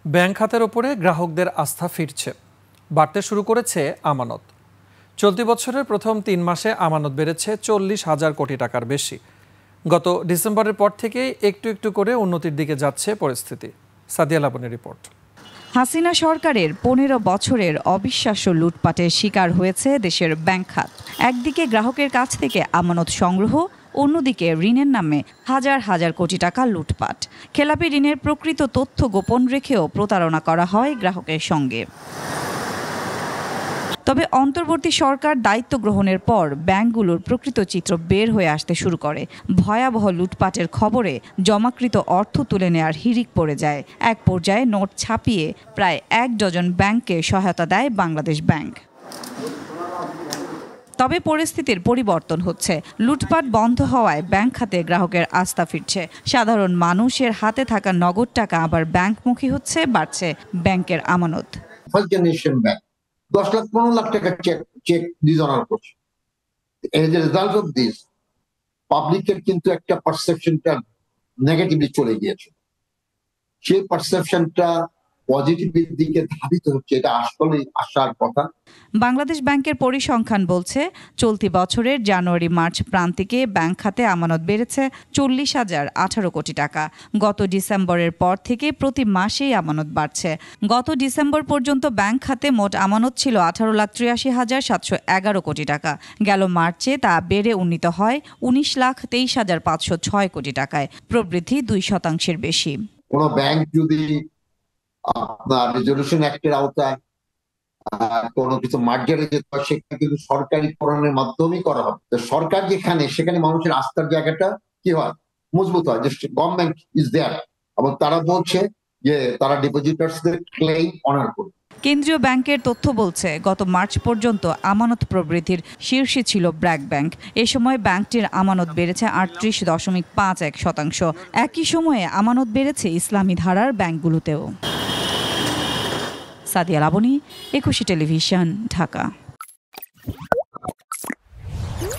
Bank খাতের ওপরে গ্রাহকদের আস্থা ফিরছে, বাড়তে শুরু করেছে আমানত। চলতি বছরের প্রথম ৩ মাসে আমানত বেড়েছে ৪০,০০০ কোটি টাকার বেশি। গত ডিসেম্বরের পর থেকেই একটু একটু করে উন্নতির দিকে যাচ্ছে পরিস্থিতি। সাদিয়া লাবনের রিপোর্ট। হাসিনা সরকারের ১৫ বছরের অবিশ্বাস্য লুটপাটের শিকার হয়েছে দেশের ব্যাংক খাত। একদিকে গ্রাহকের কাছ থেকে আমানত সংগ্রহ, অন্যদিকে ঋণের নামে হাজার হাজার কোটি টাকা লুটপাট। খেলাপি ঋণের প্রকৃত তথ্য গোপন রেখেও প্রতারণা করা হয় গ্রাহকের সঙ্গে। তবে অন্তর্বর্তী সরকার দায়িত্ব গ্রহণের পর ব্যাংকগুলোর প্রকৃত চিত্র বের হয়ে আসতে শুরু করে। ভয়াবহ লুটপাটের খবরে জমাকৃত অর্থ তুলে নেওয়ার হিড়িক পড়ে যায়। এক পর্যায়ে নোট ছাপিয়ে প্রায় ১ ডজন ব্যাংককে সহায়তা দেয় বাংলাদেশ ব্যাংক। তবে পরিস্থিতির পরিবর্তন হচ্ছে। লুটপাট বন্ধ হওয়ায় ব্যাংক খাতে গ্রাহকের আস্থা ফিরছে। সাধারণ মানুষের হাতে থাকা নগদ টাকা আবার ব্যাংকমুখী হচ্ছে, বাড়ছে ব্যাংকের আমানত। ১০ লাখ ১৫ লাখ টাকা চেক ডিজনার করছে। As a result of this পাবলিকের কিন্তু একটা পারসেপশনটা নেগেটিভলি চলে গিয়েছে। সেই পারসেপশনটা পজিটিভের দিকে ধাবিত হচ্ছে, এটা আসলে আসার কথা। বাংলাদেশ ব্যাংকের পরিসংখ্যান বলছে, চলতি বছরের জানুয়ারি-মার্চ প্রান্তিকে ব্যাংক খাতে আমানত বেড়েছে ৪০,০১৮ কোটি টাকা। গত ডিসেম্বরের পর থেকে প্রতি মাসেই আমানত বাড়ছে। গত ডিসেম্বর পর্যন্ত ব্যাংক খাতে মোট আমানত ছিল ১৮,৮৩,৭১১ কোটি টাকা। গেল মার্চে তা বেড়ে উন্নীত হয় ১৯,২৩,৫০৬ কোটি টাকায়, প্রবৃদ্ধি ২% বেশি। কোন ব্যাংক যদি আপনার রেজলিউশন অ্যাক্টের আওতায় কোনো কিছু মার্জারে যেতে হয়, সেটা কিন্তু সরকারি করণের মাধ্যমেই করা হবে। তো সরকার সেখানে মানুষের আস্থার জায়গাটা কি হয়, মজবুত হয়, যে গভর্নমেন্ট ইজ দেয়ার, এবং তারা বলছে যে তারা ডিপোজিটার্সদের ক্লেম অনার করবে। কেন্দ্রীয় ব্যাংকের তথ্য বলছে, গত মার্চ পর্যন্ত আমানত প্রবৃদ্ধির শীর্ষে ছিল ব্র্যাক ব্যাংক। এ সময় ব্যাংকটির আমানত বেড়েছে ৩৮.৫১%। একই সময়ে আমানত বেড়েছে ইসলামী ধারার ব্যাংকগুলোতেও। সাদিয়া লাবনী, একুশে টেলিভিশন, ঢাকা।